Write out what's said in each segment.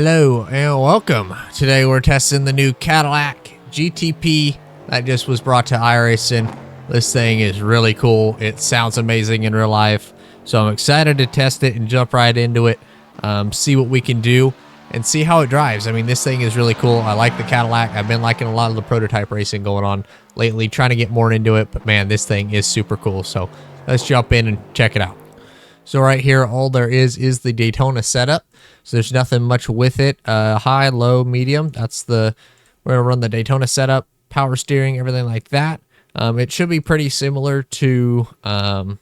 Hello and welcome. Today we're testing the new Cadillac GTP that just was brought to iRacing. This thing is really cool. It sounds amazing in real life. So I'm excited to test it and jump right into it, see what we can do and see how it drives. I mean, this thing is really cool. I like the Cadillac. I've been liking a lot of the prototype racing going on lately, trying to get more into it. But man, this thing is super cool. So let's jump in and check it out. So right here, all there is the Daytona setup. So there's nothing much with it. High, low, medium. That's we're gonna run the Daytona setup, power steering, everything like that. It should be pretty similar to the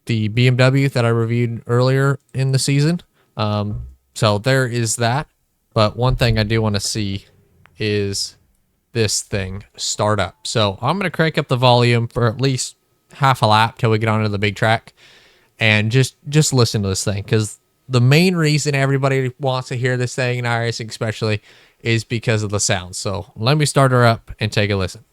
BMW that I reviewed earlier in the season. So there is that. But one thing I do want to see is this thing start up. So I'm gonna crank up the volume for at least half a lap till we get onto the big track and just listen to this thing, because the main reason everybody wants to hear this thing in iRacing especially is because of the sound. So let me start her up and take a listen.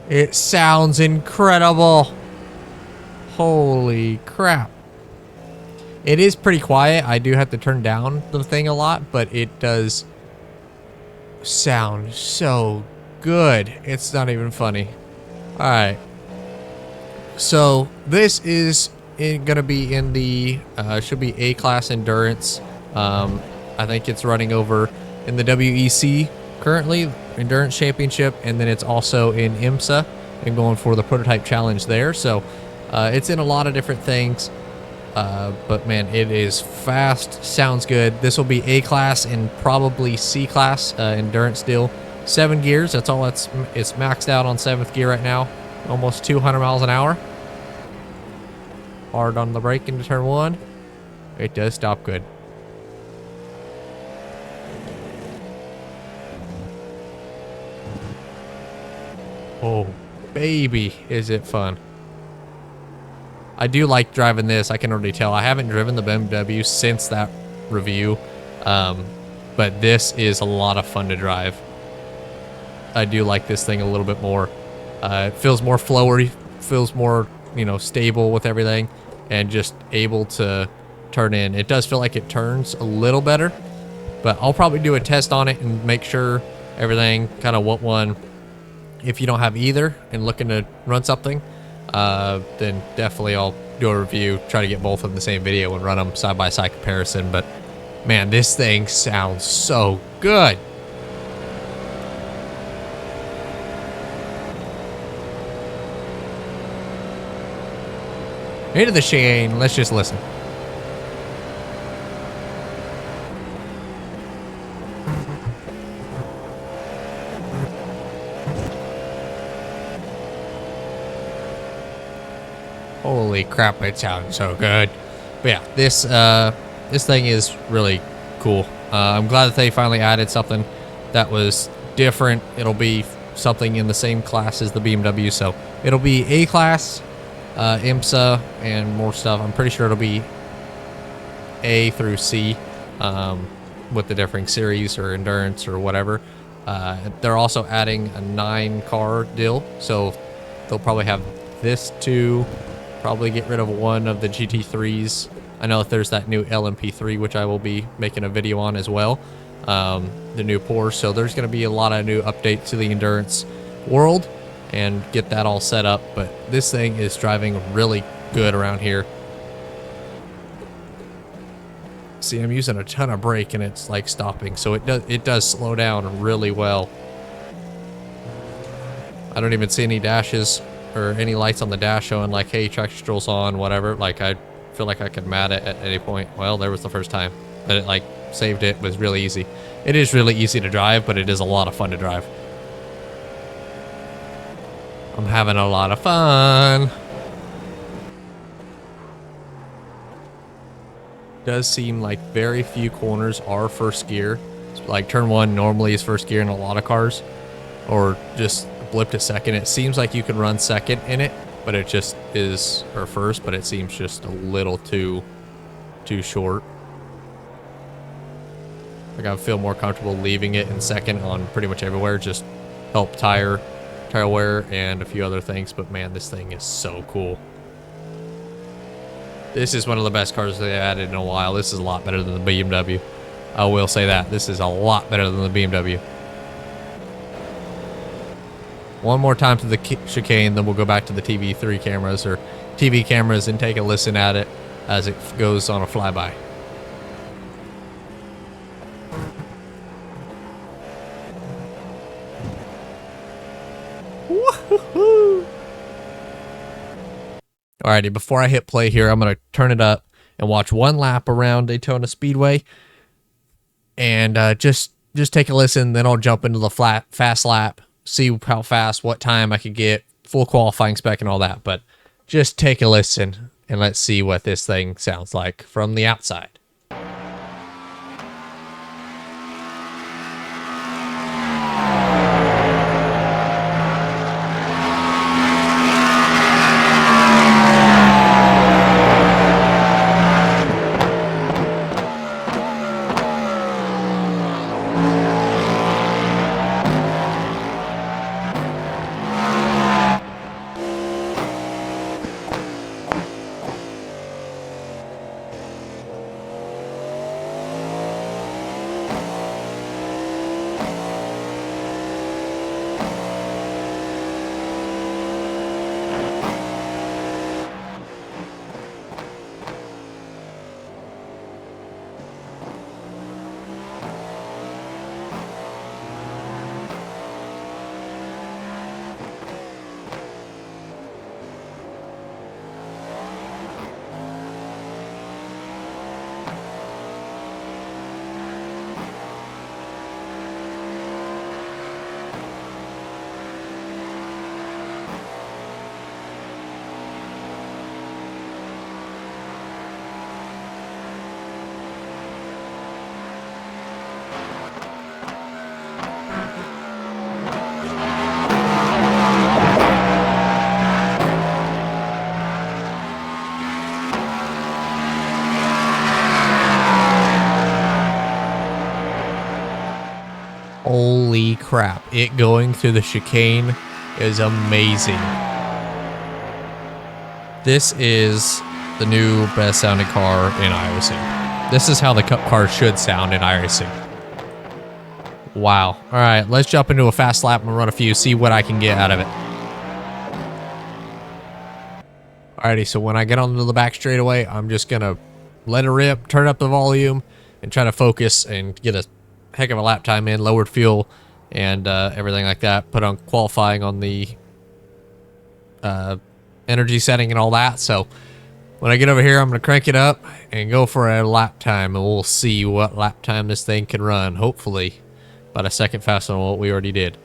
It sounds incredible. Holy crap. It is pretty quiet. I do have to turn down the thing a lot, but it does sound so good. It's not even funny. All right. So this is gonna be in the should be A-class endurance. I think it's running over in the WEC currently, endurance championship, and then it's also in IMSA and going for the prototype challenge there. So it's in a lot of different things, but man, it is fast, sounds good. This will be A-class and probably C-class endurance deal. 7 gears, that's all. It's maxed out on 7th gear right now, almost 200 miles an hour. Hard on the brake into turn 1. It does stop good. Oh, baby, is it fun. I do like driving this. I can already tell. I haven't driven the BMW since that review, but this is a lot of fun to drive. I do like this thing a little bit more. It feels more flowery, feels more, stable with everything, and just able to turn in. It does feel like it turns a little better, but I'll probably do a test on it and make sure everything, kind of what one. If you don't have either and looking to run something, then definitely I'll do a review, try to get both in the same video and run them side-by-side comparison. But man, this thing sounds so good. Into the chicane, let's just listen. Holy crap, it sounds so good. But yeah, this thing is really cool. I'm glad that they finally added something that was different. It'll be something in the same class as the BMW, so it'll be A-class, IMSA, and more stuff. I'm pretty sure it'll be A through C, with the differing series or endurance or whatever. They're also adding a 9-car deal, so they'll probably have this to probably get rid of one of the GT3s I know that there's that new LMP3, which I will be making a video on as well. The new Porsche. So there's going to be a lot of new updates to the endurance world and get that all set up. But this thing is driving really good around here. See, I'm using a ton of brake and it's like stopping, so it does slow down really well. I don't even see any dashes or any lights on the dash showing like, hey, traction control's on, whatever. Like, I feel like I could mad it at any point. Well, there was the first time that it like saved it. It was really easy. It is really easy to drive, but it is a lot of fun to drive. I'm having a lot of fun. Does seem like very few corners are first gear. Like turn 1 normally is first gear in a lot of cars, or just blip to second. It seems like you can run second in it, but it just is, or first, but it seems just a little too short. Like I feel more comfortable leaving it in second on pretty much everywhere. Just help tire wear and a few other things. But man, this thing is so cool. This is one of the best cars they added in a while. This is a lot better than the BMW. I will say that. This is a lot better than the BMW. One more time to the chicane, then we'll go back to the TV3 cameras or TV cameras and take a listen at it as it goes on a flyby. Woohoo! Alrighty, before I hit play here, I'm going to turn it up and watch one lap around Daytona Speedway. And just take a listen, then I'll jump into the fast lap, see how fast, what time I could get, full qualifying spec and all that. But just take a listen and let's see what this thing sounds like from the outside. Holy crap, it going through the chicane is amazing. This is the new best sounding car in iRacing. This is how the Cup car should sound in iRacing. Wow. All right, let's jump into a fast lap and run a few, see what I can get out of it. Alrighty, so when I get onto the back straightaway, I'm just gonna let it rip, turn up the volume, and try to focus and get a heck of a lap time in, lowered fuel, and everything like that. Put on qualifying on the energy setting and all that. So when I get over here, I'm going to crank it up and go for a lap time, and we'll see what lap time this thing can run. Hopefully about a second faster than what we already did.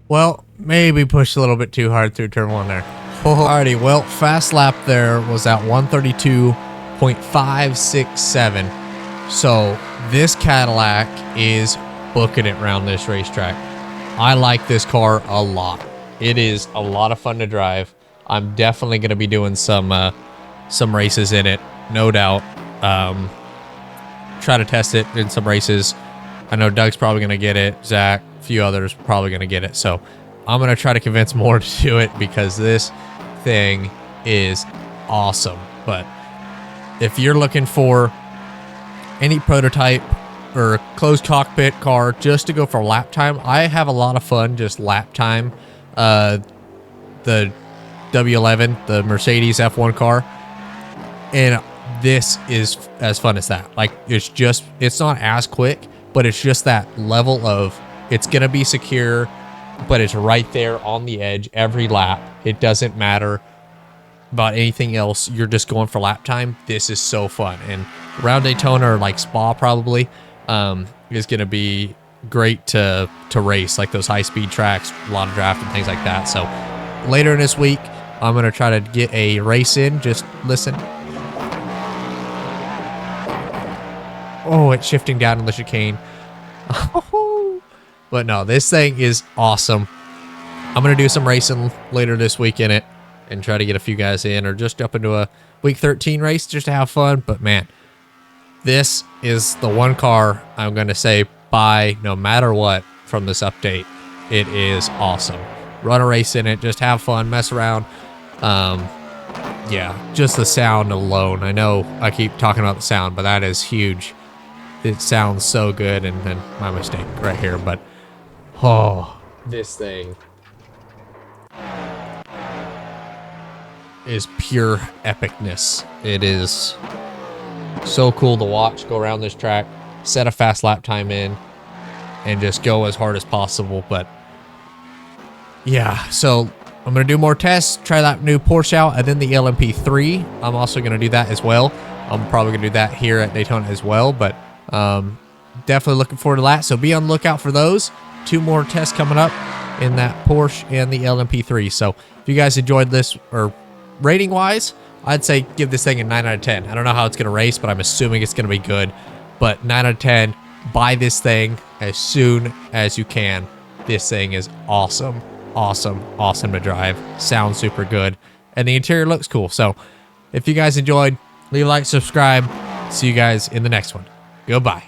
Well, maybe pushed a little bit too hard through turn one there. Alrighty, well, fast lap there was at 132.567. So this Cadillac is booking it around this racetrack. I like this car a lot. It is a lot of fun to drive. I'm definitely going to be doing some races in it, no doubt. Try to test it in some races. I know Doug's probably going to get it. Zach, a few others probably going to get it. So I'm going to try to convince more to do it because this thing is awesome. But if you're looking for any prototype or closed cockpit car just to go for lap time, I have a lot of fun just lap time. The W11, the Mercedes F1 car, and this is as fun as that. Like, it's not as quick, but it's just that level of, it's gonna be secure, but it's right there on the edge every lap. It doesn't matter about anything else. You're just going for lap time. This is so fun. And around Daytona or like Spa probably is gonna be great to race, like those high speed tracks, a lot of draft and things like that. So later in this week, I'm gonna try to get a race in. Just listen. Oh, it's shifting down in the chicane. But no, this thing is awesome. I'm gonna do some racing later this week in it and try to get a few guys in, or just up into a week 13 race just to have fun. But man, this is the one car I'm gonna say buy no matter what from this update. It is awesome. Run a race in it, just have fun, mess around. Yeah, just the sound alone. I know I keep talking about the sound, but that is huge. It sounds so good, and then my mistake right here, but oh, this thing is pure epicness. It is so cool to watch go around this track, set a fast lap time in, and just go as hard as possible. But yeah, so I'm going to do more tests, try that new Porsche out, and then the LMP3. I'm also going to do that as well. I'm probably going to do that here at Daytona as well, but definitely looking forward to that. So be on the lookout for those. 2 more tests coming up in that Porsche and the LMP3. So if you guys enjoyed this, or rating wise, I'd say give this thing a 9 out of 10. I don't know how it's going to race, but I'm assuming it's going to be good. But 9 out of 10, buy this thing as soon as you can. This thing is awesome. Awesome to drive. Sounds super good. And the interior looks cool. So if you guys enjoyed, leave a like, subscribe. See you guys in the next one. Goodbye.